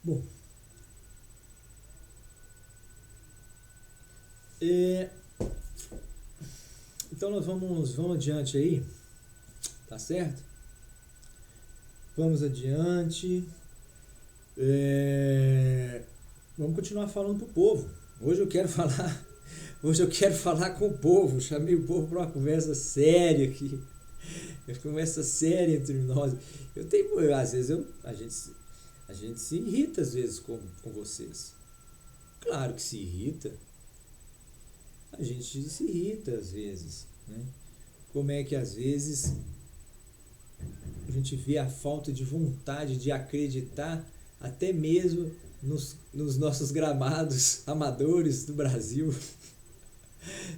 Bom, é, então nós vamos adiante aí, tá certo? Vamos adiante. É, vamos continuar falando pro povo. Hoje eu quero falar, hoje eu quero falar com o povo. Chamei o povo para uma conversa séria aqui, uma conversa séria entre nós. Eu tenho, às vezes a gente se irrita às vezes com vocês. Claro que se irrita. A gente se irrita às vezes, né? Como é que às vezes a gente vê a falta de vontade de acreditar até mesmo nos nossos gramados amadores do Brasil.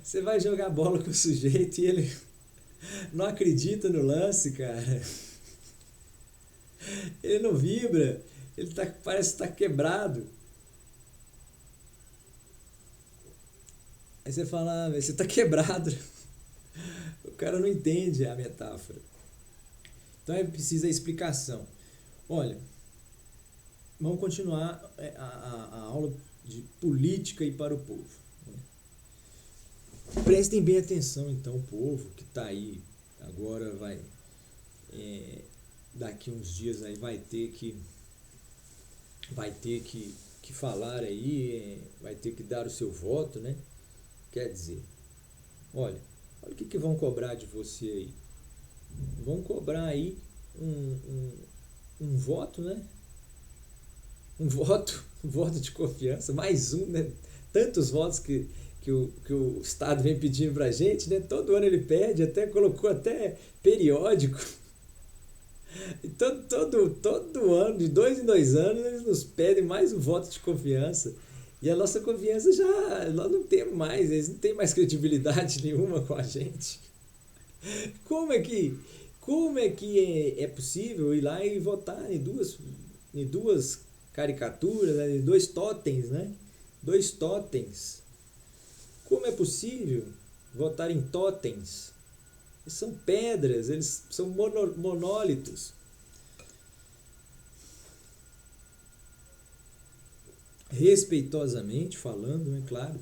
Você vai jogar bola com o sujeito e ele não acredita no lance, cara. Ele não vibra, parece estar quebrado. Aí você fala, você está quebrado. O cara não entende a metáfora. Então é preciso a explicação. Olha, vamos continuar a aula de política e para o povo. Prestem bem atenção, então, o povo que está aí agora daqui uns dias aí vai ter que falar aí, vai ter que dar o seu voto, né? Quer dizer, olha o que vão cobrar de você aí. Vão cobrar aí um voto, né? Um voto de confiança, mais um, né? Tantos votos que o Estado vem pedindo pra gente, né? Todo ano ele pede, até colocou até periódico. E todo ano, de 2 em 2 anos, eles nos pedem mais um voto de confiança. E a nossa confiança nós não temos mais, eles não têm mais credibilidade nenhuma com a gente. Como é que, como é possível ir lá e votar em duas caricaturas, né? Em dois totens, né? Dois totens. Como é possível votar em totens? Eles são pedras, eles são monólitos. Respeitosamente falando, é claro.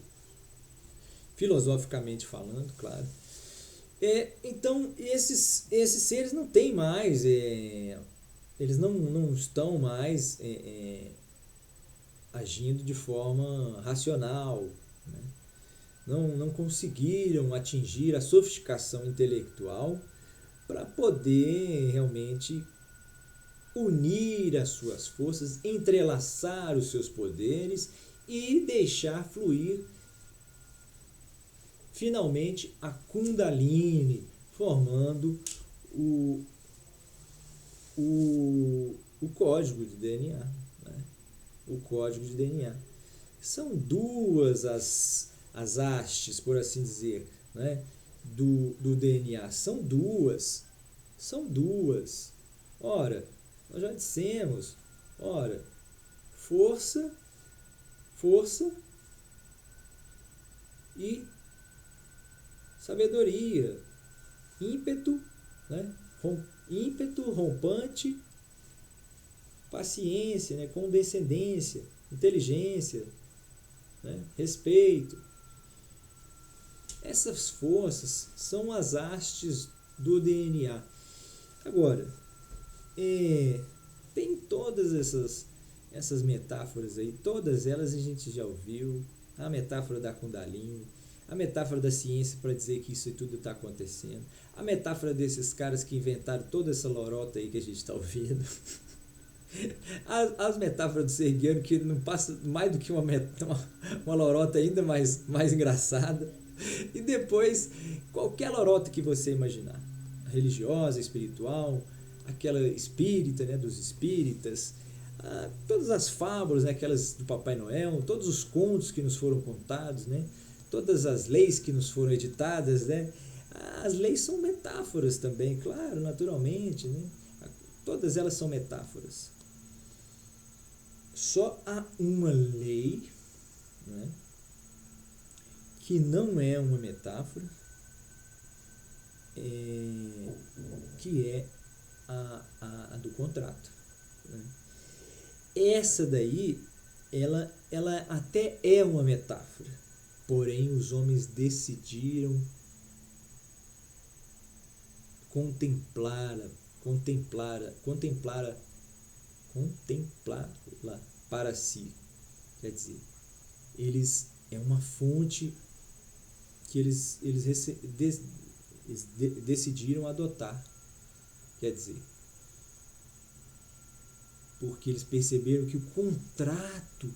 Filosoficamente falando, claro. Então, esses seres não têm mais, eles não estão mais agindo de forma racional, né? Não conseguiram atingir a sofisticação intelectual para poder realmente unir as suas forças, entrelaçar os seus poderes e deixar fluir finalmente a Kundalini, formando o, o código de DNA. Né? O código de DNA. São duas as hastes, por assim dizer, né? do DNA. São duas. São duas. Ora, nós já dissemos, força, força e sabedoria, ímpeto, né? Ímpeto, rompante, paciência, né? Condescendência, inteligência, né? Respeito. Essas forças são as hastes do DNA. Agora, tem todas essas metáforas aí, todas elas a gente já ouviu. A metáfora da Kundalini, a metáfora da ciência para dizer que isso tudo está acontecendo, a metáfora desses caras que inventaram toda essa lorota aí que a gente está ouvindo, as metáforas do Serguiano que não passa mais do que uma lorota ainda mais engraçada, e depois qualquer lorota que você imaginar, religiosa, espiritual, aquela espírita, né, dos espíritas, todas as fábulas, né, aquelas do Papai Noel, todos os contos que nos foram contados, né, todas as leis que nos foram editadas, né, as leis são metáforas também, claro, naturalmente, né, todas elas são metáforas. Só há uma lei, né, que não é uma metáfora, que é a do contrato. Né? essa daí, ela até é uma metáfora. Porém, os homens decidiram contemplá-la para si. Quer dizer, é uma fonte que eles decidiram adotar. Quer dizer, porque eles perceberam que o contrato,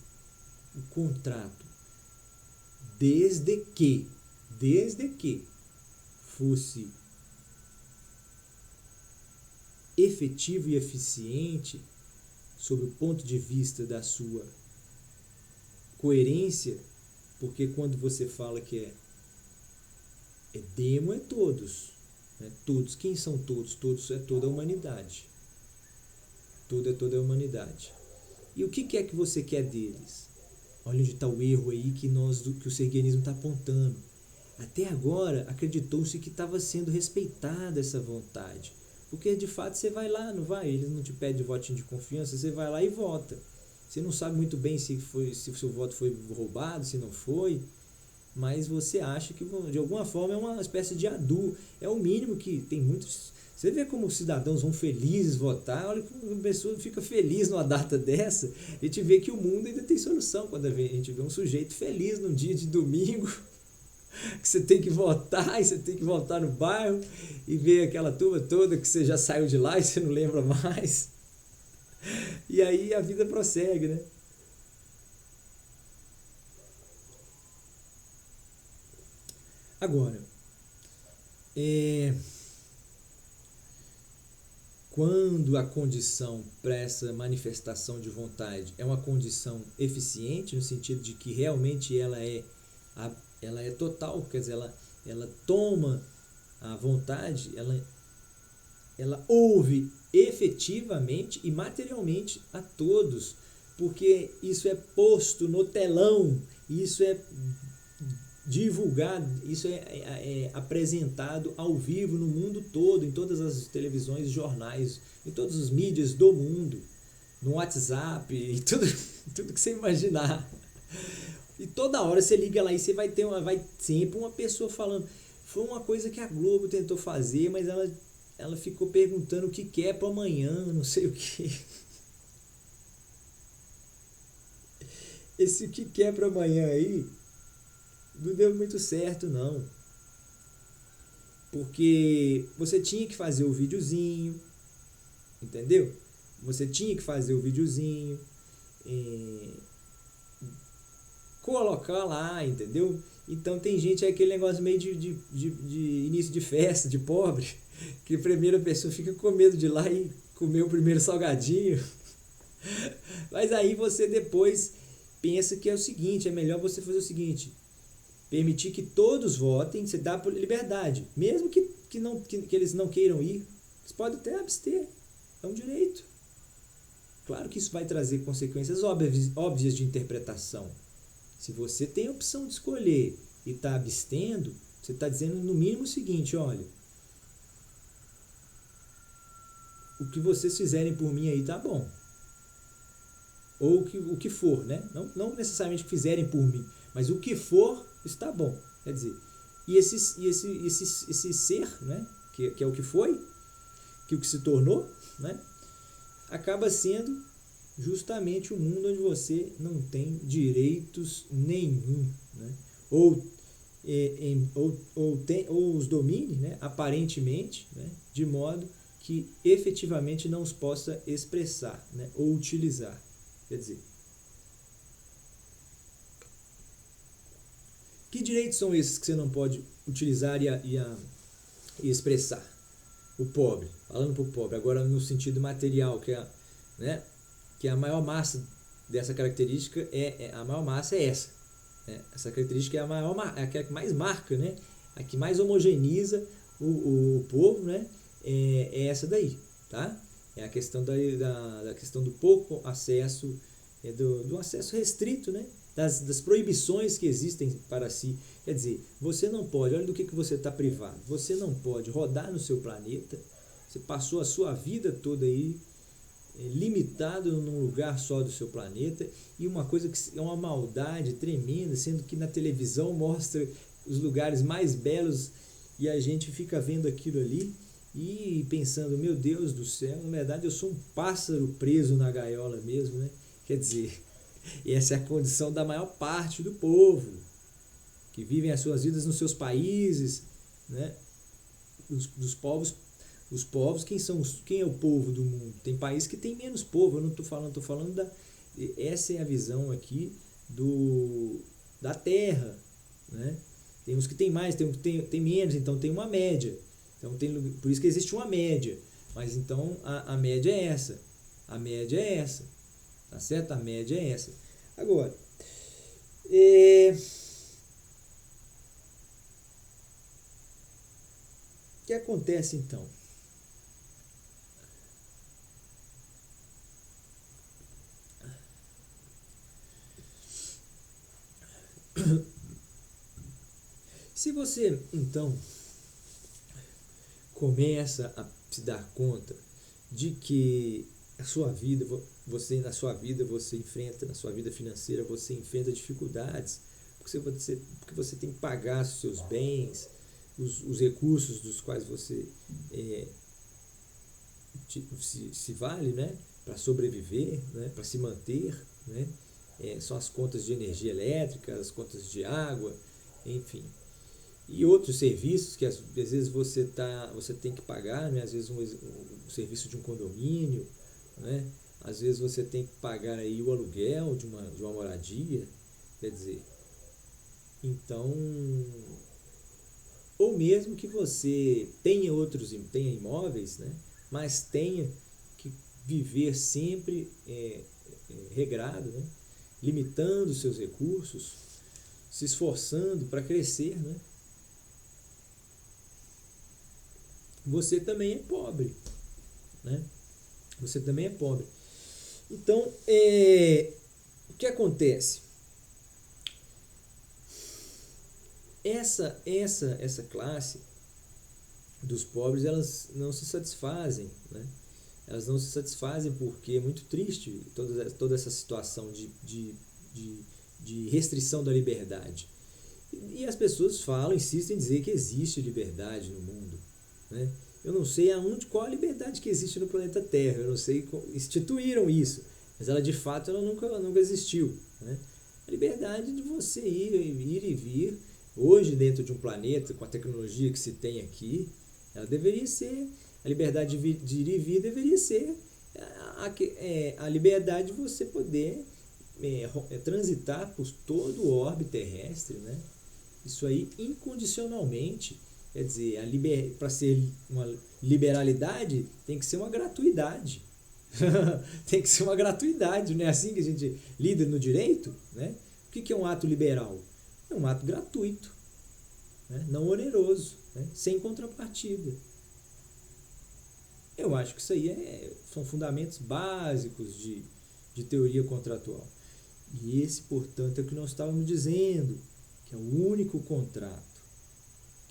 desde que fosse efetivo e eficiente sob o ponto de vista da sua coerência, porque quando você fala que é demo, é todos, né? Todos, quem são todos? Todos é toda a humanidade. Tudo é toda a humanidade. E o que é que você quer deles? Olha onde está o erro aí que o serguenismo está apontando. Até agora acreditou-se que estava sendo respeitada essa vontade. Porque de fato você vai lá, não vai? Eles não te pedem votinho de confiança, você vai lá e vota. Você não sabe muito bem se o seu voto foi roubado, se não foi, mas você acha que de alguma forma é uma espécie de adu. É o mínimo que tem muitos. Você vê como os cidadãos vão felizes votar, olha como uma pessoa fica feliz numa data dessa, a gente vê que o mundo ainda tem solução quando a gente vê um sujeito feliz num dia de domingo, que você tem que votar, e você tem que voltar no bairro e ver aquela turma toda que você já saiu de lá e você não lembra mais. E aí a vida prossegue, né? Agora, quando a condição para essa manifestação de vontade é uma condição eficiente, no sentido de que realmente ela é total, quer dizer, ela toma a vontade, ela ouve efetivamente e materialmente a todos, porque isso é posto no telão, isso é divulgado, isso é apresentado ao vivo no mundo todo, em todas as televisões, jornais, em todas as mídias do mundo, no WhatsApp, e tudo que você imaginar. E toda hora você liga lá e você vai sempre uma pessoa falando. Foi uma coisa que a Globo tentou fazer, mas ela ficou perguntando o que quer para amanhã, não sei o que. Esse o que quer para amanhã aí não deu muito certo, não. Porque você tinha que fazer o videozinho, entendeu? Você tinha que fazer o videozinho, colocar lá, entendeu? Então tem gente, aquele negócio meio de início de festa, de pobre, que a primeira pessoa fica com medo de ir lá e comer o primeiro salgadinho. Mas aí você depois pensa que é o seguinte, é melhor você fazer o seguinte: permitir que todos votem, você dá por liberdade. Mesmo que eles não queiram ir, eles podem até abster. É um direito. Claro que isso vai trazer consequências óbvias de interpretação. Se você tem a opção de escolher e está abstendo, você está dizendo no mínimo o seguinte: olha, o que vocês fizerem por mim aí tá bom. Ou o que for, né? Não necessariamente que fizerem por mim, mas o que for está bom. Quer dizer, e esse ser, né, que é o que foi, que o que se tornou, né, acaba sendo justamente um mundo onde você não tem direitos nenhum, né? Ou os domine, né, aparentemente, né, de modo que efetivamente não os possa expressar, né, ou utilizar. Quer dizer, que direitos são esses que você não pode utilizar e expressar? O pobre, falando para o pobre, agora no sentido material, que a maior massa dessa característica a maior massa é essa. Né? Essa característica é a que mais marca, né? A que mais homogeneiza o povo, né? É essa daí, tá? É a questão da questão do pouco acesso, do acesso restrito, né? Das proibições que existem para si. Quer dizer, você não pode, olha do que você está privado, você não pode rodar no seu planeta, você passou a sua vida toda aí limitado num lugar só do seu planeta, e uma coisa que é uma maldade tremenda, sendo que na televisão mostra os lugares mais belos e a gente fica vendo aquilo ali e pensando, meu Deus do céu, na verdade eu sou um pássaro preso na gaiola mesmo, né? Quer dizer, essa é a condição da maior parte do povo, que vivem as suas vidas nos seus países, né? Dos povos, os povos, quem é o povo do mundo? Tem país que tem menos povo, eu não estou falando essa é a visão aqui da Terra, né? Tem uns que tem mais, tem uns que tem menos, então tem uma média. Então por isso que existe uma média. Mas então a média é essa. A média é essa. Tá certo? A média é essa. Agora, o que acontece então? Se você então começa a se dar conta de que a sua vida, na sua vida você enfrenta, na sua vida financeira você enfrenta dificuldades, porque você tem que pagar os seus bens, os recursos dos quais você se vale, né, para sobreviver, né, para se manter, né, são as contas de energia elétrica, as contas de água, enfim, e outros serviços que às vezes você tem que pagar, né, às vezes um serviço de um condomínio, né, às vezes você tem que pagar aí o aluguel de uma moradia, quer dizer, então, ou mesmo que você tenha imóveis, né, mas tenha que viver sempre regrado, né, limitando seus recursos, se esforçando para crescer, né, você também é pobre, né? Você também é pobre. Então, o que acontece? Essa classe dos pobres, elas não se satisfazem, né? Elas não se satisfazem porque é muito triste toda essa situação de restrição da liberdade. E as pessoas insistem em dizer que existe liberdade no mundo, né? Eu não sei qual a liberdade que existe no planeta Terra, eu não sei, instituíram isso, mas ela de fato nunca existiu, né? A liberdade de você ir e vir, hoje dentro de um planeta, com a tecnologia que se tem aqui, ela deveria ser, a liberdade de ir e vir deveria ser a liberdade de você poder transitar por todo o orbe terrestre, né? Isso aí incondicionalmente. Quer dizer, para ser uma liberalidade, tem que ser uma gratuidade. Tem que ser uma gratuidade, não é assim que a gente lida no direito? Né? O que é um ato liberal? É um ato gratuito, né? Não oneroso, né? Sem contrapartida. Eu acho que isso aí são fundamentos básicos de teoria contratual. E esse, portanto, é o que nós estávamos dizendo, que é o único contrato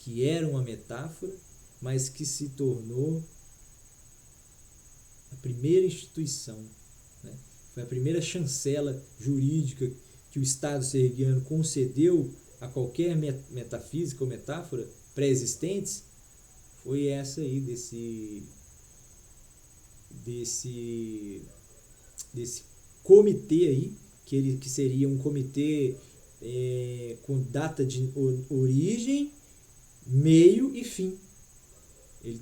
que era uma metáfora, mas que se tornou a primeira instituição, né? Foi a primeira chancela jurídica que o Estado sergiano concedeu a qualquer metafísica ou metáfora pré-existentes, foi essa aí desse comitê aí, que seria um comitê com data de origem, meio e fim. É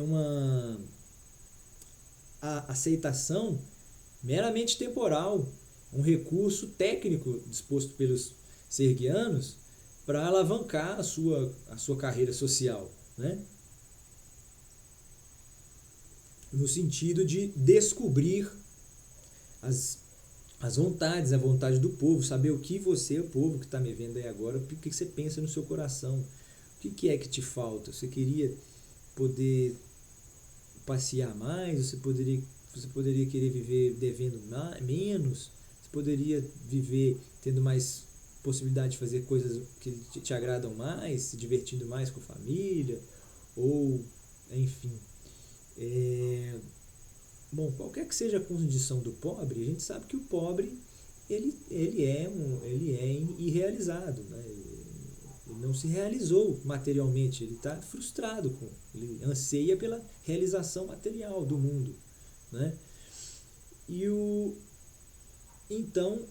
uma aceitação meramente temporal, um recurso técnico disposto pelos sergianos para alavancar a sua carreira social, né? No sentido de descobrir as vontades, a vontade do povo, saber o que você, o povo que está me vendo aí agora, o que você pensa no seu coração, o que é que te falta? Você queria poder passear mais? Você poderia querer viver devendo menos? Você poderia viver tendo mais possibilidade de fazer coisas que te agradam mais, se divertindo mais com a família? Ou, enfim, Bom, qualquer que seja a condição do pobre, a gente sabe que o pobre ele é irrealizado, né? Ele não se realizou materialmente, ele está frustrado, ele anseia pela realização material do mundo, né? Então,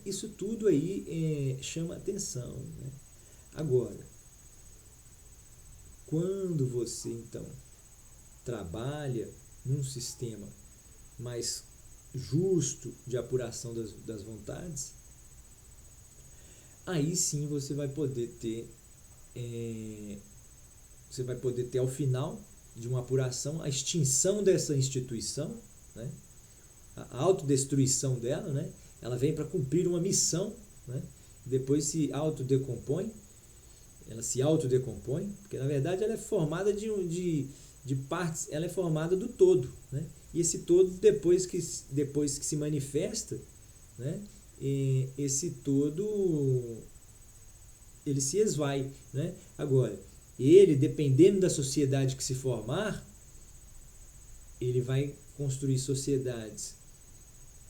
isso tudo aí chama atenção, né? Agora, quando você então trabalha num sistema mais justo de apuração das vontades, aí sim você vai poder ter ao final de uma apuração a extinção dessa instituição, né? A autodestruição dela, né? Ela vem para cumprir uma missão, né? Depois ela se autodecompõe, porque na verdade ela é formada de partes, ela é formada do todo, né? E esse todo, depois que se manifesta, né? Esse todo ele se esvai, né? Agora, ele, dependendo da sociedade que se formar, ele vai construir sociedades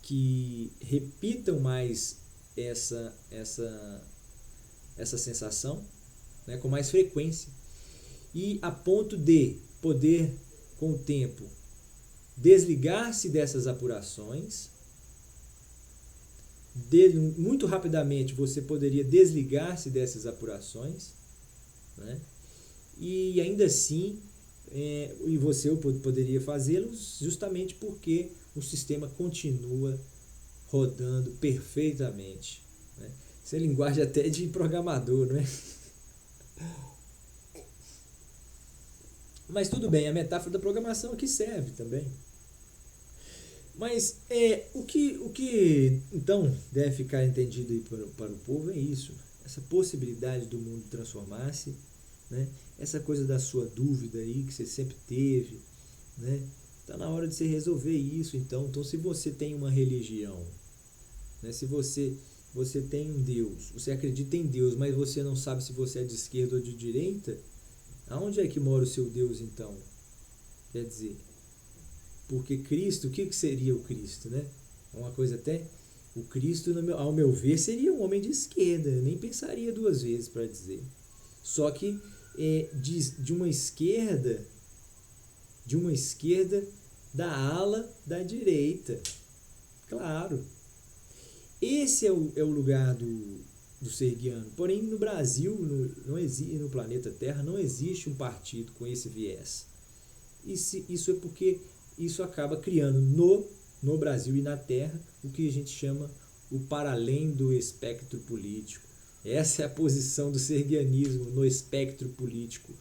que repitam mais essa sensação, né, com mais frequência, e a ponto de poder, com o tempo, desligar-se dessas apurações. Muito rapidamente você poderia desligar-se dessas apurações, né? E ainda assim, e você poderia fazê-lo justamente porque o sistema continua rodando perfeitamente, né? Isso é linguagem até de programador, não é? Mas tudo bem, a metáfora da programação aqui serve também. Mas o que então deve ficar entendido aí para o povo é isso, essa possibilidade do mundo transformar-se, né? Essa coisa da sua dúvida aí que você sempre teve, né? Está na hora de você resolver isso. Então se você tem uma religião, né? Se você tem um Deus, você acredita em Deus, mas você não sabe se você é de esquerda ou de direita, aonde é que mora o seu Deus então? Quer dizer, porque Cristo, o que seria o Cristo, né? Uma coisa até, o Cristo, ao meu ver, seria um homem de esquerda, eu nem pensaria duas vezes para dizer. Só que de uma esquerda da ala da direita, claro. Esse é o lugar do serguiano. Porém, no Brasil, no planeta Terra, não existe um partido com esse viés. Isso é porque isso acaba criando no Brasil e na Terra o que a gente chama o para além do espectro político. Essa é a posição do serguianismo no espectro político,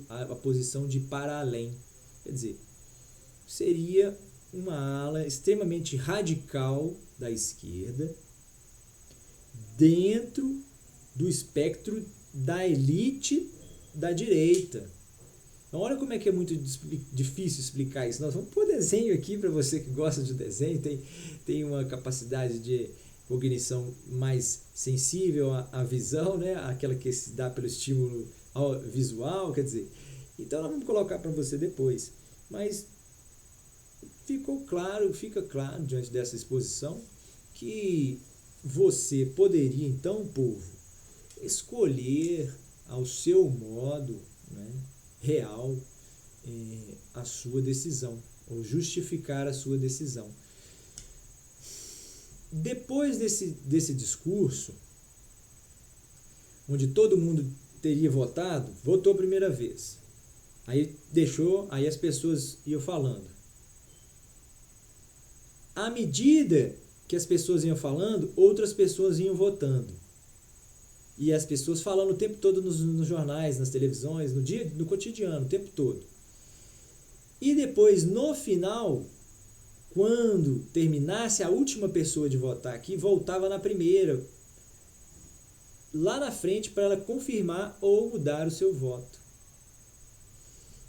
a posição de para além. Quer dizer, seria uma ala extremamente radical da esquerda dentro do espectro da elite da direita. Então, olha como é que é muito difícil explicar isso. Nós vamos pôr desenho aqui para você que gosta de desenho, tem uma capacidade de cognição mais sensível à visão, né? Aquela que se dá pelo estímulo visual, quer dizer. Então, nós vamos colocar para você depois. Mas fica claro diante dessa exposição que você poderia, então, povo, escolher ao seu modo, né, real a sua decisão, ou justificar a sua decisão. Depois desse discurso, onde todo mundo teria votou a primeira vez. Aí as pessoas iam falando. À medida que as pessoas iam falando, outras pessoas iam votando. E as pessoas falando o tempo todo nos jornais, nas televisões, no cotidiano, o tempo todo. E depois, no final, quando terminasse a última pessoa de votar aqui, voltava na primeira, lá na frente, para ela confirmar ou mudar o seu voto.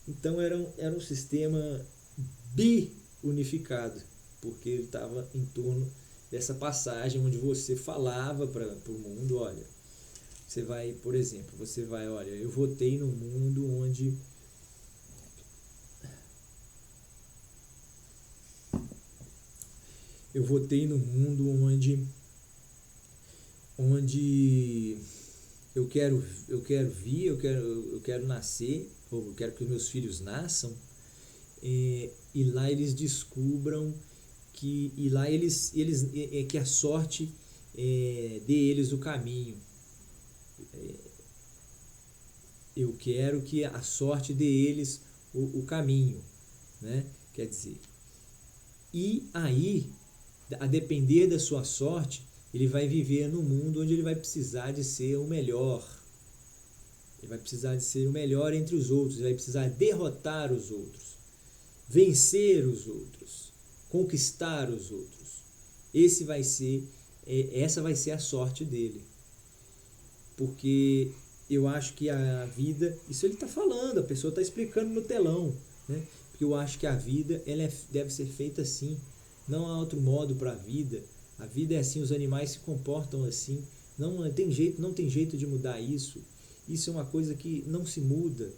Então era um sistema biunificado, porque ele estava em torno dessa passagem onde você falava para o mundo, olha, você vai, por exemplo, olha, eu votei num mundo onde eu votei num mundo onde eu quero nascer, ou eu quero que os meus filhos nasçam, e lá eles descubram e lá que a sorte dê eles o caminho. Eu quero que a sorte dê eles o caminho, né? Quer dizer, e aí, a depender da sua sorte, ele vai viver num mundo onde ele vai precisar de ser o melhor. Ele vai precisar de ser o melhor entre os outros, ele vai precisar derrotar os outros, vencer os outros, conquistar os outros. Essa vai ser a sorte dele. Porque eu acho que a vida, isso ele está falando, a pessoa está explicando no telão, né? Porque eu acho que a vida deve ser feita assim. Não há outro modo para a vida. A vida é assim, os animais se comportam assim. Não tem jeito de mudar isso. Isso é uma coisa que não se muda.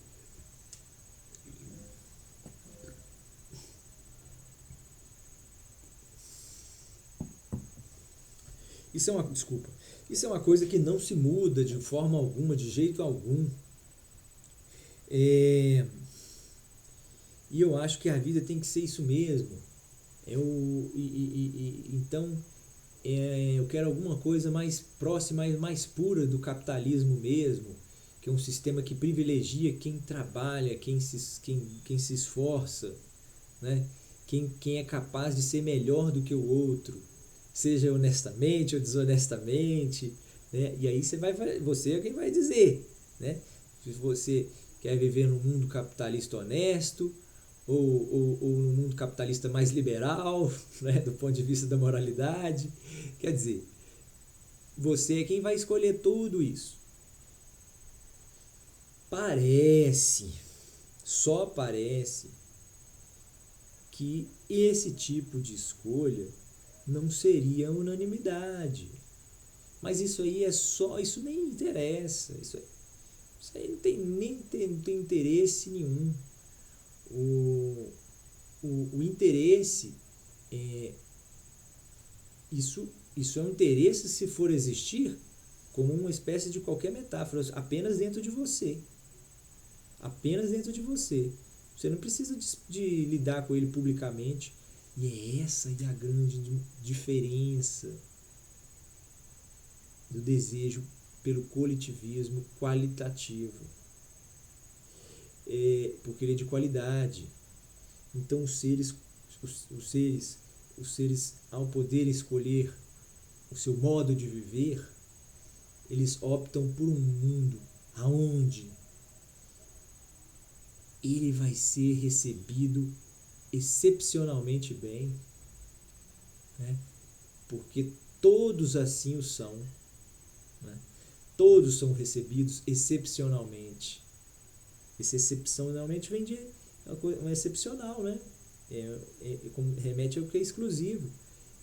Desculpa. Isso é uma coisa que não se muda de forma alguma, de jeito algum. E eu acho que a vida tem que ser isso mesmo. Então, eu quero alguma coisa mais próxima, mais pura do capitalismo mesmo, que é um sistema que privilegia quem trabalha, quem se esforça, né? Quem é capaz de ser melhor do que o outro, seja honestamente ou desonestamente, né? E aí você é quem vai dizer, né? Se você quer viver num mundo capitalista honesto ou num mundo capitalista mais liberal, né? Do ponto de vista da moralidade, quer dizer, você é quem vai escolher tudo isso. Só parece que esse tipo de escolha não seria unanimidade. Mas isso aí isso nem interessa. Isso aí não tem interesse nenhum. O interesse é. Isso é um interesse se for existir como uma espécie de qualquer metáfora, apenas dentro de você. Apenas dentro de você. Você não precisa de lidar com ele publicamente. E é essa a grande diferença do desejo pelo coletivismo qualitativo. Porque ele é de qualidade. Então os seres, ao poder escolher o seu modo de viver, eles optam por um mundo aonde ele vai ser recebido excepcionalmente bem, né? Porque todos assim o são, né? Todos são recebidos excepcionalmente. Esse excepcionalmente vem de um excepcional, né? Remete ao que é exclusivo.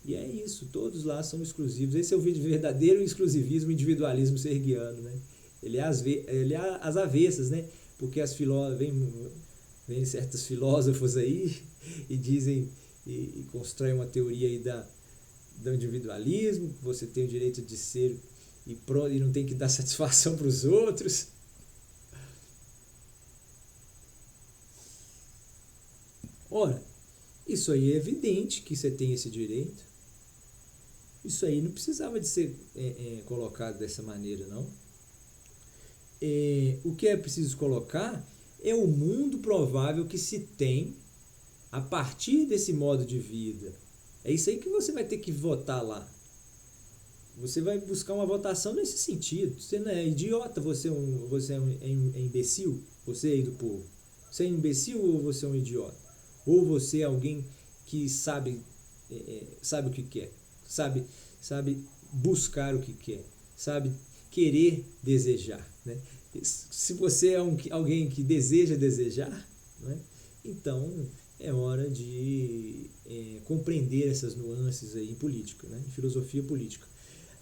E é isso, todos lá são exclusivos. Esse é o verdadeiro exclusivismo, individualismo serguiano, né? Ele é às avessas, né? Porque vem certos filósofos aí e dizem e constroem uma teoria aí do individualismo, que você tem o direito de ser e não tem que dar satisfação para os outros. Ora, isso aí é evidente que você tem esse direito. Isso aí não precisava de ser colocado dessa maneira, não. O que é preciso colocar é o mundo provável que se tem a partir desse modo de vida. É isso aí que você vai ter que votar lá. Você vai buscar uma votação nesse sentido. Você não é idiota, você é imbecil, você aí do povo. Você é imbecil ou você é um idiota? Ou você é alguém que sabe o que quer, sabe buscar o que quer, sabe querer desejar, né? Se você é alguém que deseja desejar, né? Então é hora de compreender essas nuances aí em política, né? Em filosofia política.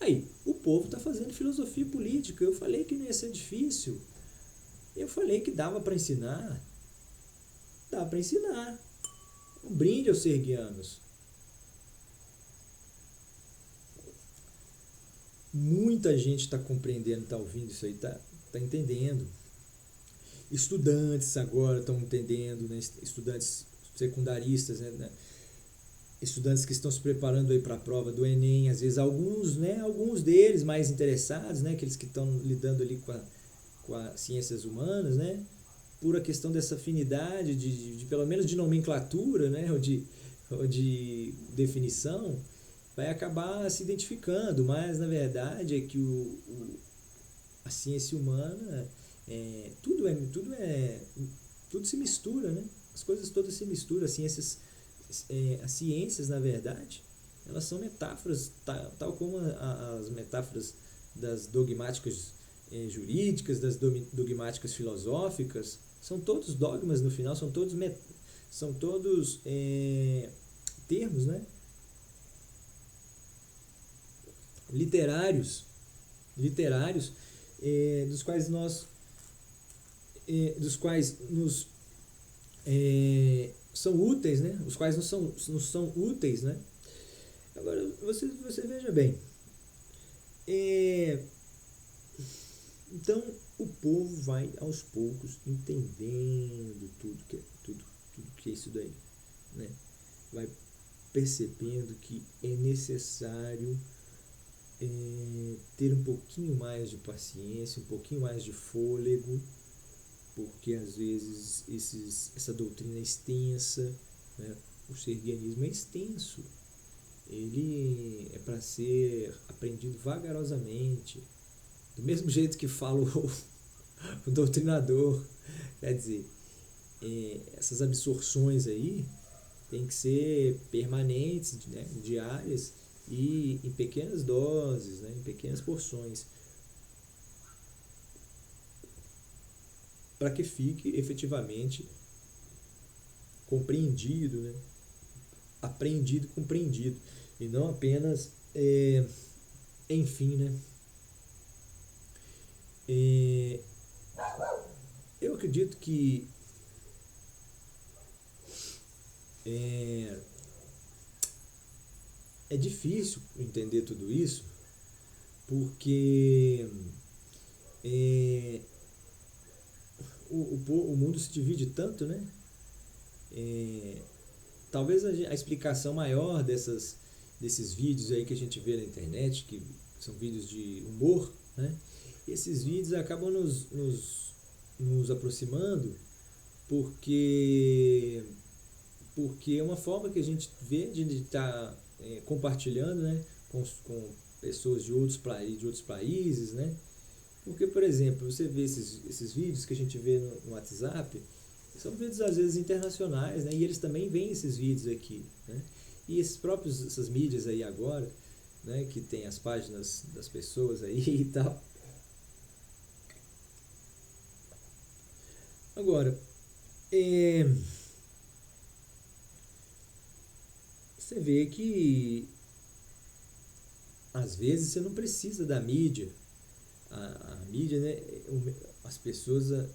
Aí, o povo está fazendo filosofia política. Eu falei que não ia ser difícil. Eu falei que dava para ensinar. Dá para ensinar. Um brinde aos serguianos. Muita gente está compreendendo, está ouvindo isso aí, tá entendendo. Estudantes agora estão entendendo, né? Estudantes secundaristas, né? Estudantes que estão se preparando aí para a prova do Enem, às vezes alguns, né? Alguns deles mais interessados, né? Aqueles que estão lidando ali com as ciências humanas, né? Por a questão dessa afinidade de pelo menos de nomenclatura, né? Ou de definição, vai acabar se identificando, mas na verdade é que a ciência humana tudo se mistura, né? As coisas todas se misturam, as ciências na verdade elas são metáforas, tal como as metáforas das dogmáticas jurídicas, das dogmáticas filosóficas, são todos dogmas no final, são todos termos, né? Literários dos quais nos são úteis, né? Os quais não são úteis, né? Agora você veja bem, é, então o povo vai aos poucos entendendo tudo que é isso daí, né? Vai percebendo que é necessário ter um pouquinho mais de paciência, um pouquinho mais de fôlego, porque às vezes essa doutrina é extensa, né? O sergianismo é extenso, ele é para ser aprendido vagarosamente, do mesmo jeito que fala o doutrinador. Quer dizer, essas absorções aí tem que ser permanentes, né? Diárias e em pequenas doses, né? Em pequenas porções, para que fique efetivamente compreendido, né? Aprendido, compreendido, e não apenas, enfim, né? É, eu acredito que é, é difícil entender tudo isso, porque é, o mundo se divide tanto, né? É, talvez a explicação maior desses vídeos aí que a gente vê na internet, que são vídeos de humor, né? Esses vídeos acabam nos aproximando porque, porque é uma forma que a gente vê de estar compartilhando, né? Com pessoas de outros países, né? Porque, por exemplo, você vê esses vídeos que a gente vê no WhatsApp, são vídeos às vezes internacionais, né? E eles também veem esses vídeos aqui, né? E essas mídias aí agora, né? Que tem as páginas das pessoas aí e tal. Agora, é, você vê que às vezes você não precisa da mídia. A mídia, né? As pessoas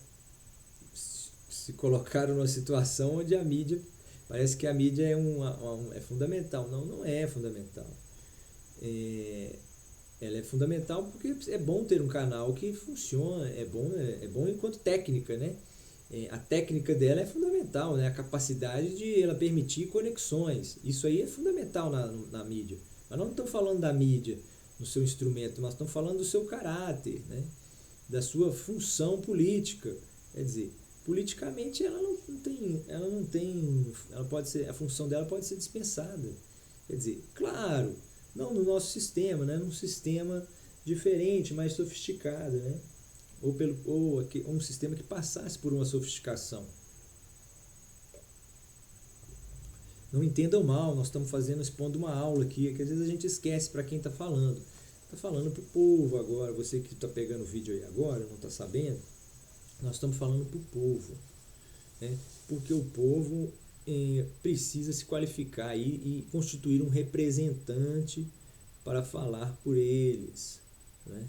se colocaram numa situação onde a mídia, parece que a mídia é fundamental. Não, não é fundamental. É, ela é fundamental porque é bom ter um canal que funciona, é bom enquanto técnica, né? A técnica dela é fundamental, né? A capacidade de ela permitir conexões, isso aí é fundamental na mídia. Mas não estamos falando da mídia no seu instrumento, nós estamos falando do seu caráter, né? Da sua função política. Quer dizer, politicamente ela pode ser, a função dela pode ser dispensada. Quer dizer, claro, não no nosso sistema, né? Num sistema diferente, mais sofisticado, né? Ou um sistema que passasse por uma sofisticação. Não entendam mal, nós estamos expondo uma aula aqui, que às vezes a gente esquece para quem está falando. Está falando para o povo agora, você que está pegando o vídeo aí agora, não está sabendo, nós estamos falando para o povo, né? Porque o povo precisa se qualificar e constituir um representante para falar por eles, né?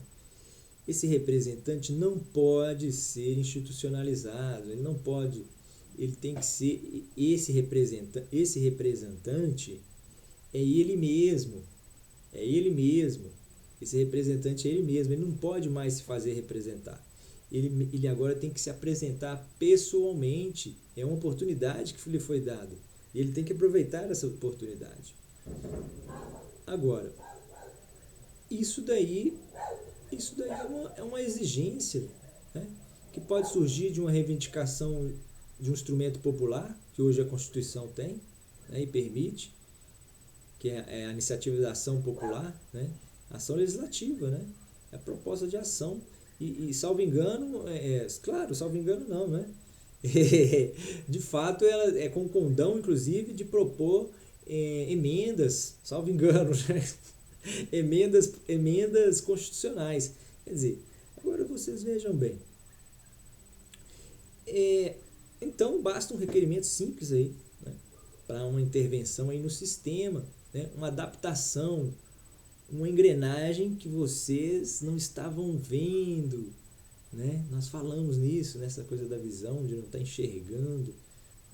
Esse representante não pode ser institucionalizado, ele tem que ser esse representante é ele mesmo, Esse representante é ele mesmo, ele não pode mais se fazer representar. Ele agora tem que se apresentar pessoalmente. É uma oportunidade que lhe foi dada. E ele tem que aproveitar essa oportunidade. Agora, isso daí é uma exigência, né, que pode surgir de uma reivindicação de um instrumento popular, que hoje a Constituição tem, né, e permite, que é a iniciativa da ação popular, né, ação legislativa, né, é a proposta de ação. E salvo engano, claro, salvo engano não, né? De fato, ela é com condão, inclusive, de propor emendas, salvo engano, né? Emendas constitucionais. Quer dizer, agora vocês vejam bem. Então, basta um requerimento simples aí, né, para uma intervenção aí no sistema, né, uma adaptação, uma engrenagem que vocês não estavam vendo, né? Nós falamos nisso, nessa coisa da visão, de não estar enxergando,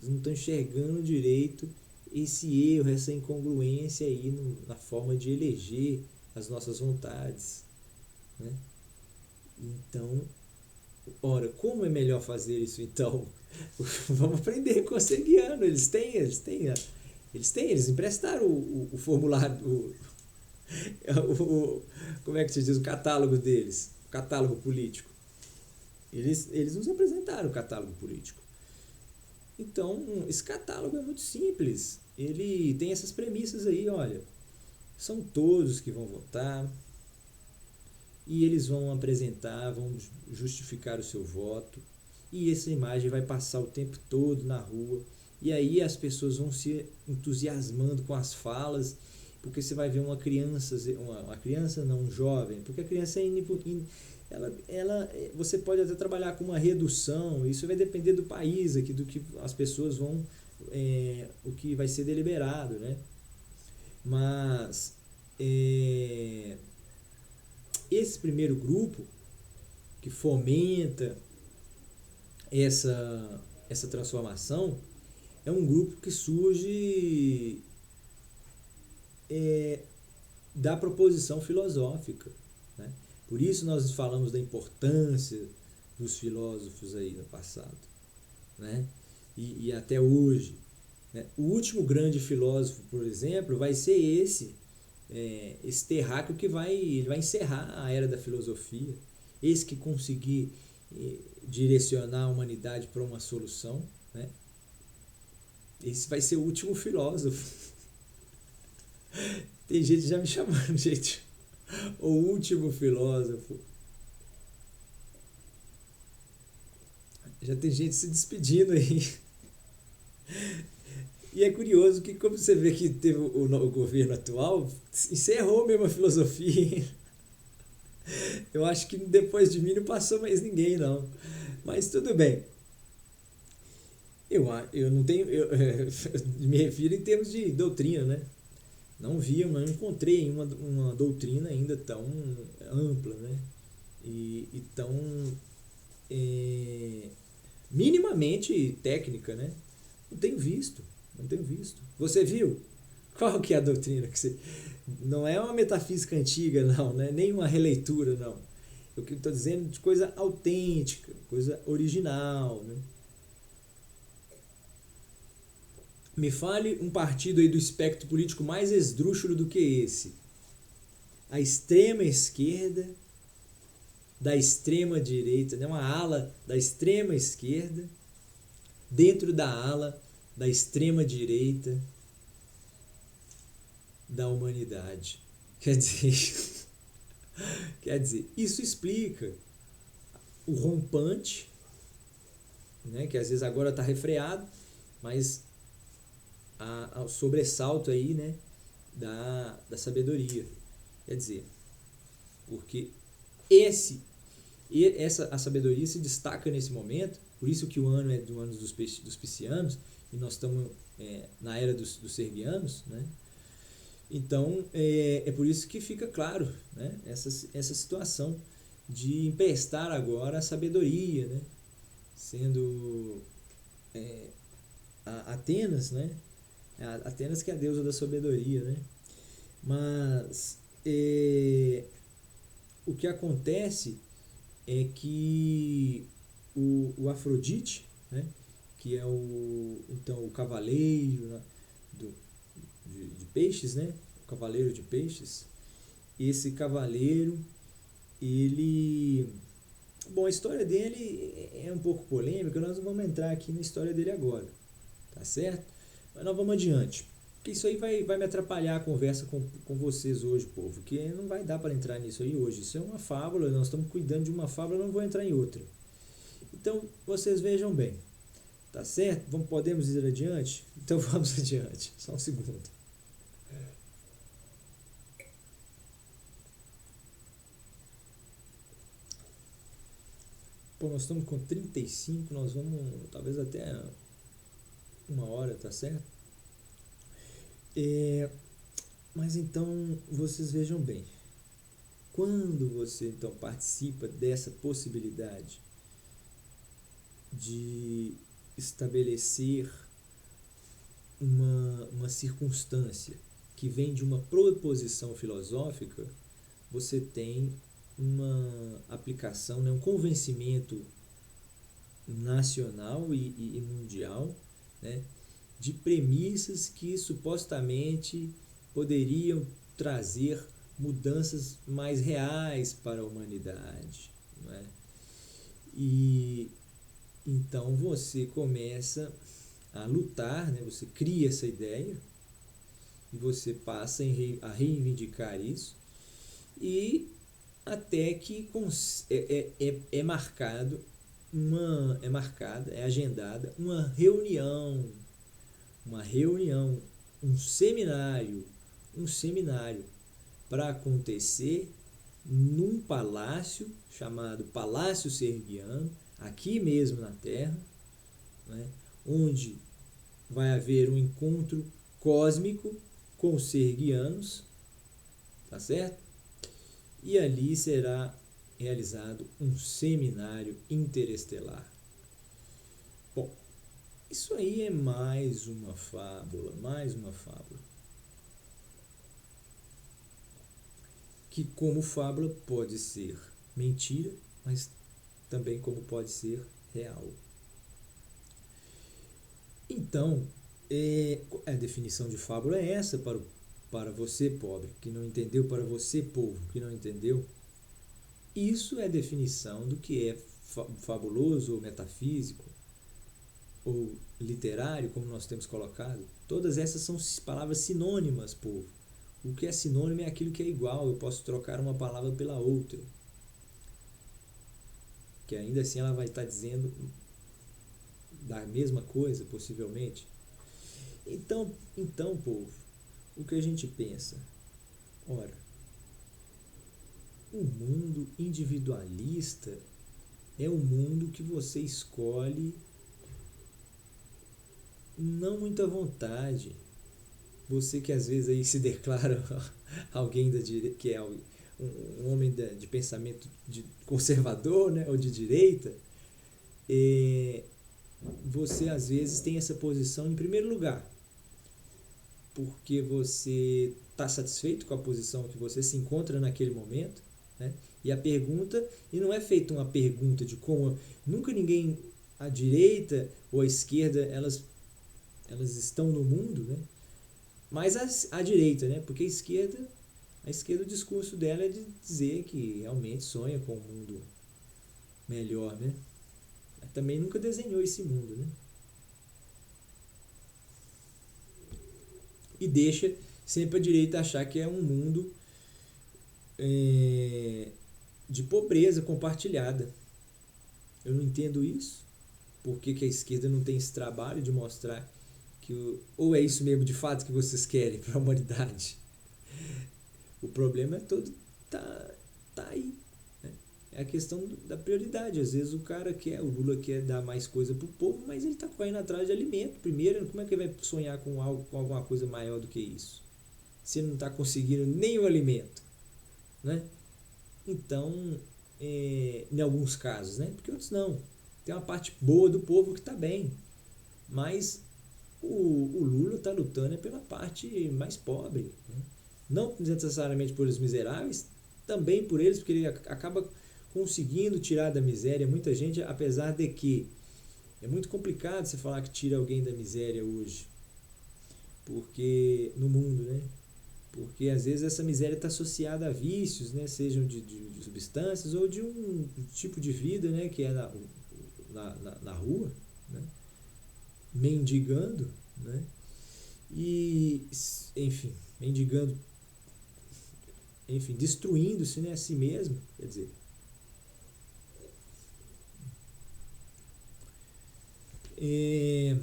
não estão enxergando direito esse erro, essa incongruência aí na forma de eleger as nossas vontades, né? Então, ora, como é melhor fazer isso então? Vamos aprender com o Seguiano. Eles emprestaram o formulário, como é que se diz, o catálogo deles, o catálogo político. Eles nos apresentaram o catálogo político. Então, esse catálogo é muito simples. Ele tem essas premissas aí, olha. São todos que vão votar e eles vão apresentar, vão justificar o seu voto, e essa imagem vai passar o tempo todo na rua, e aí as pessoas vão se entusiasmando com as falas, porque você vai ver uma criança não, um jovem, porque a criança você pode até trabalhar com uma redução, isso vai depender do país aqui, do que as pessoas vão, o que vai ser deliberado, né? Mas esse primeiro grupo que fomenta essa transformação é um grupo que surge da proposição filosófica, né? Por isso nós falamos da importância dos filósofos aí no passado, né? E até hoje, né? O último grande filósofo, por exemplo, vai ser esse terráqueo que ele vai encerrar a era da filosofia, esse que conseguir direcionar a humanidade para uma solução, né? Esse vai ser o último filósofo. Tem gente já me chamando, gente, o último filósofo. Já tem gente se despedindo aí. E é curioso que, como você vê que teve o governo atual, encerrou mesmo a filosofia. Eu acho que depois de mim não passou mais ninguém, não. Mas tudo bem. Eu não tenho. Eu me refiro em termos de doutrina, né? Não encontrei uma doutrina ainda tão ampla, né? E tão minimamente técnica, né? Não tenho visto. Você viu? Qual que é a doutrina que você... Não é uma metafísica antiga, não, né? Nem uma releitura, não. Eu estou dizendo de coisa autêntica, coisa original, né? Me fale um partido aí do espectro político mais esdrúxulo do que esse. A extrema esquerda da extrema direita, né? Uma ala da extrema esquerda dentro da ala da extrema direita da humanidade. Quer dizer, isso explica o rompante, né, que às vezes agora está refreado, mas o sobressalto aí, né, da sabedoria. Quer dizer, porque a sabedoria se destaca nesse momento, por isso que o ano é do ano dos piscianos, e nós estamos na era dos servianos, né? Então, é por isso que fica claro, né, essa situação de emprestar agora a sabedoria, né, sendo Atenas, né, Atenas que é a deusa da sabedoria, né, mas o que acontece é que o Afrodite, né, que é então o cavaleiro, né, de peixes, né, o cavaleiro de peixes, esse cavaleiro, ele... Bom, a história dele é um pouco polêmica, nós não vamos entrar aqui na história dele agora, tá certo? Mas nós vamos adiante. Porque isso aí vai me atrapalhar a conversa com vocês hoje, povo, que não vai dar para entrar nisso aí hoje. Isso é uma fábula, nós estamos cuidando de uma fábula, eu não vou entrar em outra. Então, vocês vejam bem, tá certo? Podemos ir adiante? Então vamos adiante, só um segundo. Pô, nós estamos com 35, nós vamos talvez até 1 hora, tá certo? Mas então, vocês vejam bem, quando você então participa dessa possibilidade de estabelecer uma circunstância que vem de uma proposição filosófica, você tem uma aplicação, né, um convencimento nacional e mundial, né, de premissas que supostamente poderiam trazer mudanças mais reais para a humanidade, né? E então você começa a lutar, né? Você cria essa ideia e você passa a reivindicar isso, e até que é marcado é agendada uma reunião, um seminário para acontecer num palácio chamado Palácio Sergiano, aqui mesmo na Terra, né, onde vai haver um encontro cósmico com os sergianos, tá certo? E ali será realizado um seminário interestelar. Bom, isso aí é mais uma fábula, que como fábula pode ser mentira, mas também como pode ser real. Então, a definição de fábula é essa para você, pobre, que não entendeu, para você, povo, que não entendeu. Isso é a definição do que é fabuloso ou metafísico ou literário, como nós temos colocado. Todas essas são palavras sinônimas, povo. O que é sinônimo é aquilo que é igual, eu posso trocar uma palavra pela outra, que ainda assim ela vai estar dizendo da mesma coisa, possivelmente. Então, povo, o que a gente pensa? Ora, o mundo individualista é um mundo que você escolhe não muito à vontade. Você que às vezes aí se declara alguém que é um homem de pensamento conservador, né, ou de direita, você às vezes tem essa posição em primeiro lugar, porque você está satisfeito com a posição que você se encontra naquele momento, né? E não é feita uma pergunta de como, nunca ninguém, a direita ou a esquerda, elas estão no mundo, né? Mas a direita, né? Porque a esquerda, o discurso dela é de dizer que realmente sonha com um mundo melhor, né? Mas também nunca desenhou esse mundo, né? E deixa sempre a direita achar que é um mundo de pobreza compartilhada. Eu não entendo isso. Por que a esquerda não tem esse trabalho de mostrar que ou é isso mesmo de fato que vocês querem para a humanidade? O problema é todo tá aí, né? É a questão da prioridade. Às vezes o Lula quer dar mais coisa pro povo, mas ele está correndo atrás de alimento primeiro. Como é que ele vai sonhar com alguma coisa maior do que isso, se ele não está conseguindo nem o alimento, né? Então, em alguns casos, né? Porque outros não. Tem uma parte boa do povo que está bem, mas o Lula está lutando pela parte mais pobre, né? Não necessariamente pelos miseráveis, também por eles, porque ele acaba conseguindo tirar da miséria muita gente, apesar de que é muito complicado você falar que tira alguém da miséria hoje, porque no mundo, né? Porque às vezes essa miséria está associada a vícios, né? Sejam de substâncias ou de um tipo de vida, né? Que é na rua, né? Mendigando, né? E, enfim, mendigando, enfim, destruindo-se, né, a si mesmo, quer dizer, é,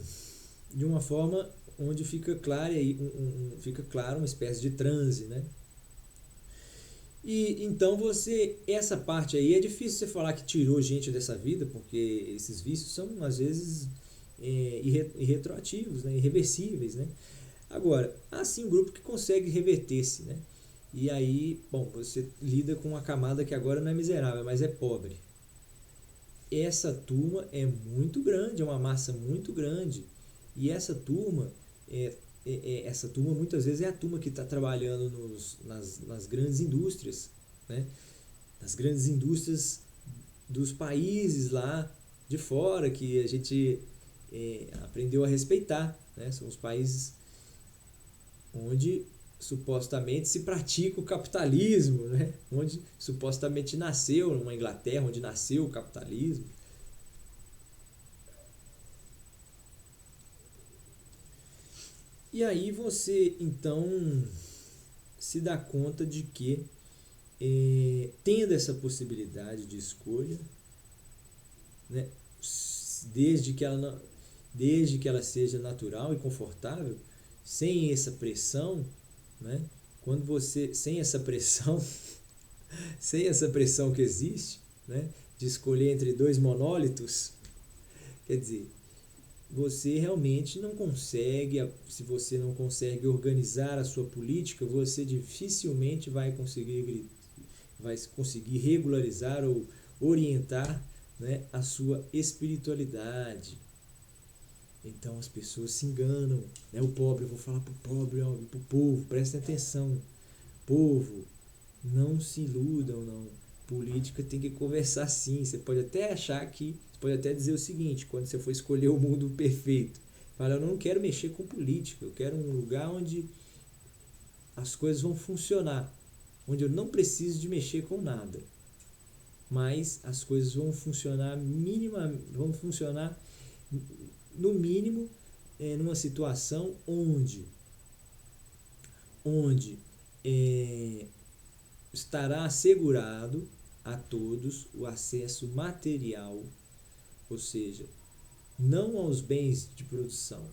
de uma forma onde fica claro aí, fica claro uma espécie de transe, né? E então essa parte aí é difícil você falar que tirou gente dessa vida, porque esses vícios são às vezes irretroativos, né, irreversíveis, né? Agora, há sim um grupo que consegue reverter-se, né? E aí, bom, você lida com uma camada que agora não é miserável, mas é pobre. Essa turma é muito grande, é uma massa muito grande. E essa turma muitas vezes é a turma que está trabalhando nas grandes indústrias, né? Nas grandes indústrias dos países lá de fora que a gente aprendeu a respeitar, né? São os países onde supostamente se pratica o capitalismo, né? Onde supostamente nasceu, uma Inglaterra onde nasceu o capitalismo. E aí você então se dá conta de que tendo essa possibilidade de escolha, né, desde que ela não, desde que ela seja natural e confortável, sem essa pressão, né? Quando você sem essa pressão, sem essa pressão que existe, né, de escolher entre dois monólitos, quer dizer, você realmente não consegue, se você não consegue organizar a sua política, você dificilmente vai conseguir regularizar ou orientar, né, a sua espiritualidade. Então as pessoas se enganam, né? O pobre, eu vou falar pro pobre, pro povo, prestem atenção, povo, não se iludam, não. Política tem que conversar sim. Você pode até achar que, você pode até dizer o seguinte, quando você for escolher o mundo perfeito, fala, eu não quero mexer com política, eu quero um lugar onde as coisas vão funcionar, onde eu não preciso de mexer com nada, mas as coisas vão funcionar vão funcionar no mínimo numa situação onde é, estará assegurado a todos o acesso material, ou seja, não aos bens de produção.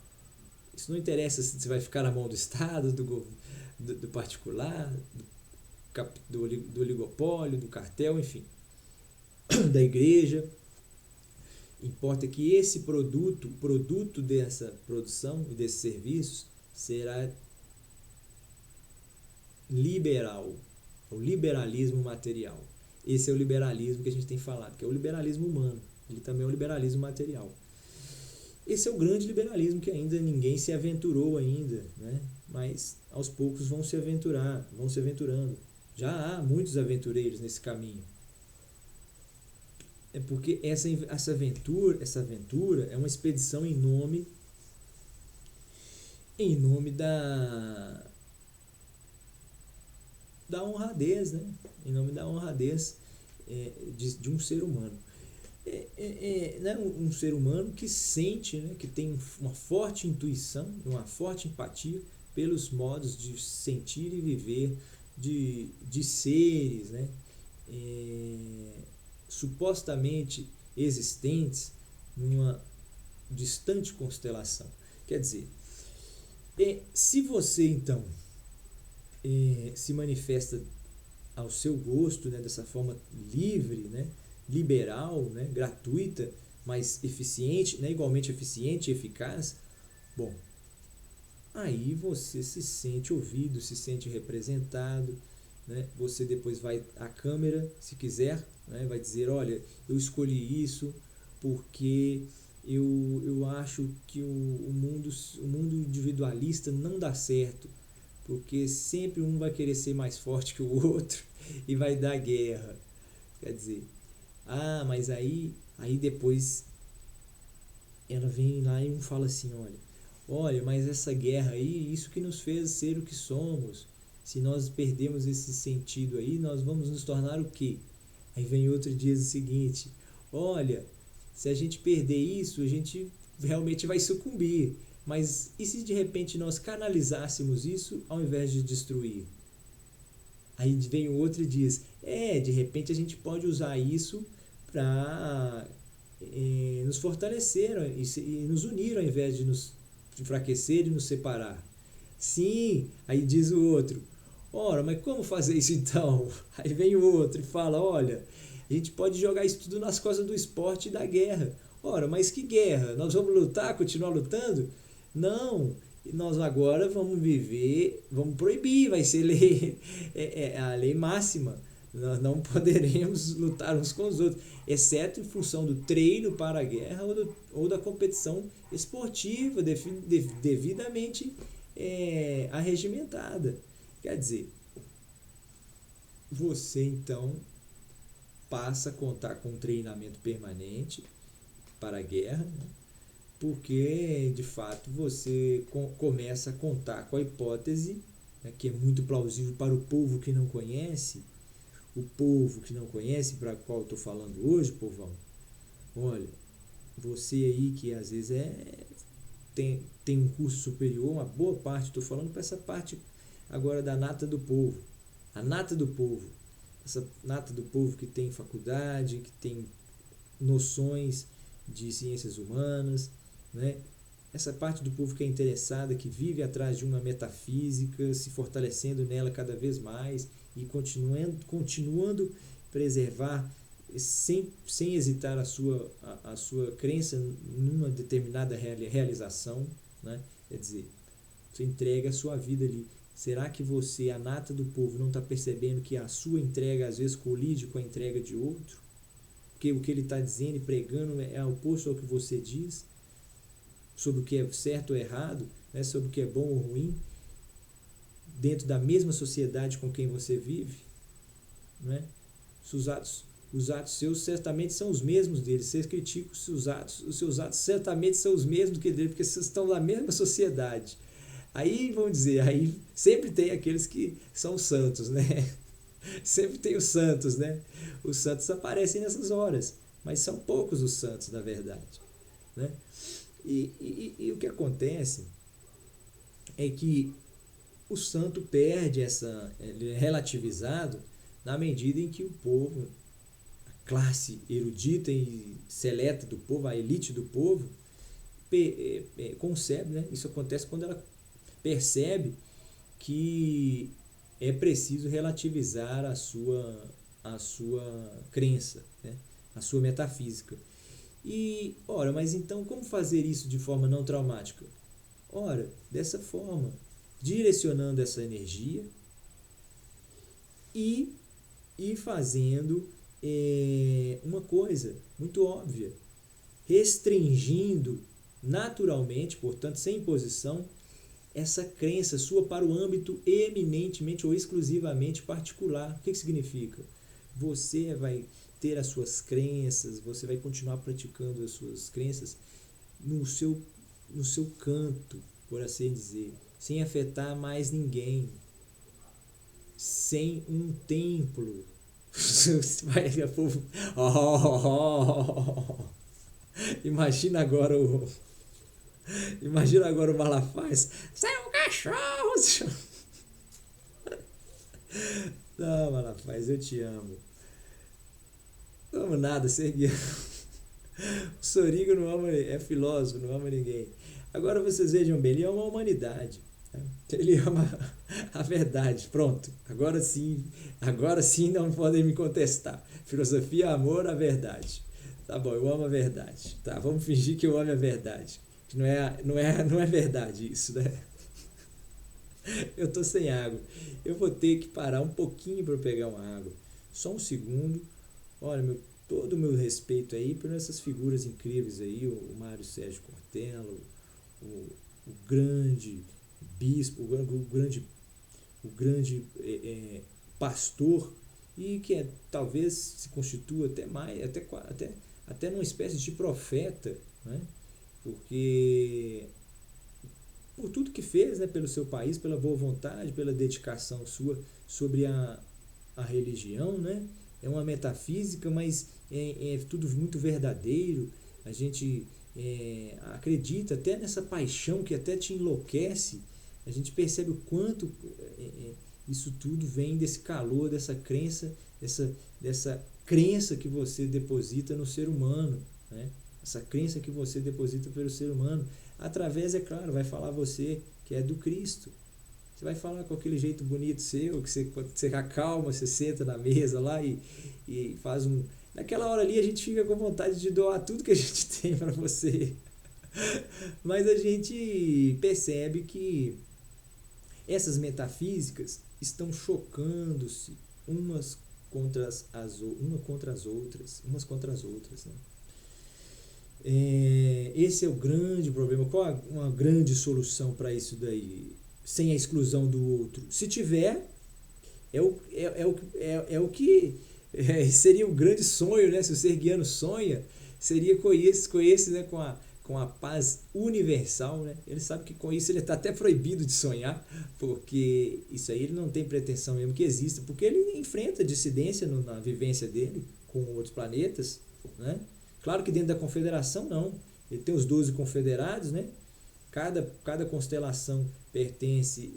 Isso não interessa se você vai ficar na mão do Estado, do particular, do oligopólio, do cartel, enfim, da igreja. Importa que esse produto dessa produção e desses serviços, será liberal, o liberalismo material. Esse é o liberalismo que a gente tem falado, que é o liberalismo humano, ele também é o liberalismo material. Esse é o grande liberalismo que ainda ninguém se aventurou ainda, né? Mas aos poucos vão se aventurando. Já há muitos aventureiros nesse caminho. É porque essa aventura é uma expedição em nome da honradez, né? Em nome da honradez de um ser humano. Né? Um ser humano que sente, né? Que tem uma forte intuição, uma forte empatia pelos modos de sentir e viver de seres, né? Supostamente existentes numa distante constelação. Quer dizer, se você então se manifesta ao seu gosto, né, dessa forma livre, né, liberal, né, gratuita, mas eficiente, né, igualmente eficiente e eficaz, bom, aí você se sente ouvido, se sente representado, né, você depois vai à câmera, se quiser, né, vai dizer, olha, eu escolhi isso porque eu acho que o mundo individualista não dá certo, porque sempre um vai querer ser mais forte que o outro e vai dar guerra. Quer dizer, mas aí depois ela vem lá e um fala assim, olha, mas essa guerra aí, isso que nos fez ser o que somos. Se nós perdemos esse sentido aí, nós vamos nos tornar o quê? Aí vem outro dia o seguinte, olha, se a gente perder isso, a gente realmente vai sucumbir. Mas e se de repente nós canalizássemos isso ao invés de destruir? Aí vem o outro e diz, de repente a gente pode usar isso para nos fortalecer e nos unir ao invés de nos enfraquecer e nos separar. Sim, aí diz o outro, ora, mas como fazer isso então? Aí vem o outro e fala, olha, a gente pode jogar isso tudo nas costas do esporte e da guerra. Ora, mas que guerra? Nós vamos lutar, continuar lutando? Não, nós agora vamos viver, vamos proibir, vai ser lei, a lei máxima. Nós não poderemos lutar uns com os outros, exceto em função do treino para a guerra ou da competição esportiva devidamente arregimentada. Quer dizer, você então passa a contar com um treinamento permanente para a guerra, né? Porque de fato você começa a contar com a hipótese, né, que é muito plausível para o povo que não conhece, para o qual eu estou falando hoje, povão. Olha, você aí que às vezes tem um curso superior, uma boa parte, estou falando para essa parte agora da nata do povo. A nata do povo, essa nata do povo que tem faculdade, que tem noções de ciências humanas, né? Essa parte do povo que é interessada, que vive atrás de uma metafísica, se fortalecendo nela cada vez mais e continuando preservar sem hesitar a sua crença numa determinada realização, né? Quer dizer, você entrega a sua vida ali. Será que você, a nata do povo, não está percebendo que a sua entrega às vezes colide com a entrega de outro? Porque o que ele está dizendo e pregando é oposto ao que você diz, sobre o que é certo ou errado, né? Sobre o que é bom ou ruim, dentro da mesma sociedade com quem você vive, né? Os atos seus certamente são os mesmos dele. Você critica os seus atos certamente são os mesmos que dele, porque vocês estão na mesma sociedade. Aí, vamos dizer, aí sempre tem aqueles que são santos, né? Sempre tem os santos, né? Os santos aparecem nessas horas, mas são poucos os santos, na verdade, né? E o que acontece é que o santo perde ele é relativizado na medida em que o povo, a classe erudita e seleta do povo, a elite do povo, concebe, né? Isso acontece quando ela percebe que é preciso relativizar a sua crença, né? A sua metafísica. Mas então como fazer isso de forma não traumática? Ora, dessa forma, direcionando essa energia e fazendo uma coisa muito óbvia, restringindo naturalmente, portanto, sem imposição, essa crença sua para o âmbito eminentemente ou exclusivamente particular. O que significa? Você vai ter as suas crenças, você vai continuar praticando as suas crenças no seu canto, por assim dizer, sem afetar mais ninguém, sem um templo. Vai, povo. Imagina agora o Malafaia. Sai um cachorro! Não, Malafaia, eu te amo. Não amo nada, segue. O Sorigo não ama, é filósofo, não ama ninguém. Agora vocês vejam bem, ele ama a humanidade. Ele ama a verdade. Pronto. Agora sim não podem me contestar. Filosofia, amor, a verdade. Tá bom, eu amo a verdade. Tá, vamos fingir que eu amo a verdade. Que não é verdade isso, né? Eu tô sem água. Eu vou ter que parar um pouquinho para pegar uma água. Só um segundo. Olha, todo o meu respeito aí por essas figuras incríveis aí, o Mário Sérgio Cortella, o grande bispo, o grande o grande pastor, e que talvez se constitua até mais, até numa espécie de profeta, né? Porque por tudo que fez, né, pelo seu país, pela boa vontade, pela dedicação sua sobre a religião, né? É uma metafísica, mas é tudo muito verdadeiro. A gente acredita até nessa paixão que até te enlouquece. A gente percebe o quanto isso tudo vem desse calor, dessa crença, dessa crença que você deposita no ser humano, né? Essa crença que você deposita pelo ser humano, através, é claro, vai falar você que é do Cristo. Você vai falar com aquele jeito bonito seu, que você acalma, você senta na mesa lá e faz um... Naquela hora ali a gente fica com vontade de doar tudo que a gente tem para você. Mas a gente percebe que essas metafísicas estão chocando-se umas contra as outras, né? Esse é o grande problema. Qual é uma grande solução para isso daí? Sem a exclusão do outro. Se tiver, é o que seria o grande sonho, né? Se o Sergiano sonha, seria com esse, né? Com a paz universal, né? Ele sabe que com isso ele está até proibido de sonhar, porque isso aí ele não tem pretensão mesmo que exista, porque ele enfrenta dissidência na vivência dele com outros planetas, né? Claro que dentro da confederação não. Ele tem os 12 confederados, né? Cada constelação pertence,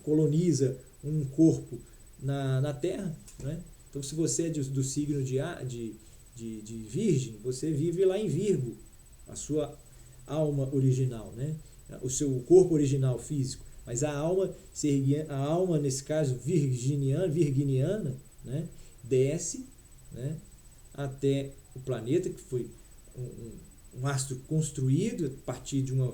coloniza um corpo na Terra, né? Então, se você é do signo de Virgem, você vive lá em Virgo, a sua alma original, né? O seu corpo original físico. Mas a alma nesse caso virginiana, né? Desce, né? Até o planeta, que foi um astro construído a partir de um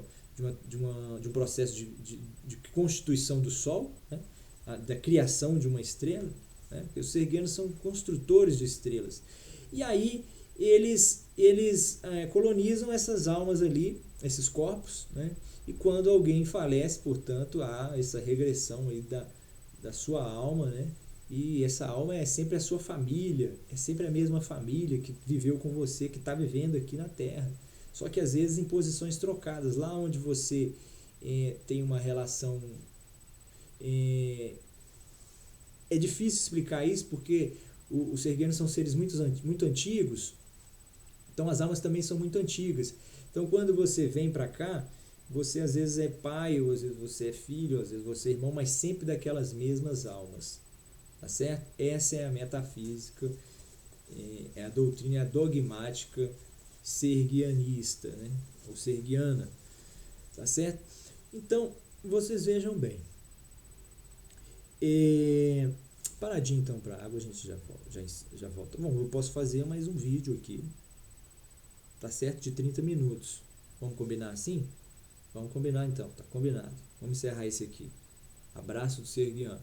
processo de constituição do Sol, né? Da criação de uma estrela, né? Porque os serguianos são construtores de estrelas. E aí eles colonizam essas almas ali, esses corpos, né? E quando alguém falece, portanto, há essa regressão aí da sua alma, né? E essa alma é sempre a sua família, é sempre a mesma família que viveu com você, que está vivendo aqui na Terra. Só que às vezes em posições trocadas. Lá onde você tem uma relação... É difícil explicar isso porque os serguianos são seres muito antigos, então as almas também são muito antigas. Então quando você vem para cá, você às vezes é pai, ou às vezes você é filho, ou às vezes você é irmão, mas sempre daquelas mesmas almas. Tá certo? Essa é a metafísica, é a doutrina dogmática sergianista, né? Ou sergiana. Tá certo? Então, vocês vejam bem. Paradinho então para água, a gente já volta. Bom, eu posso fazer mais um vídeo aqui, tá certo? De 30 minutos. Vamos combinar assim? Vamos combinar então, tá combinado. Vamos encerrar esse aqui. Abraço do Sergiano.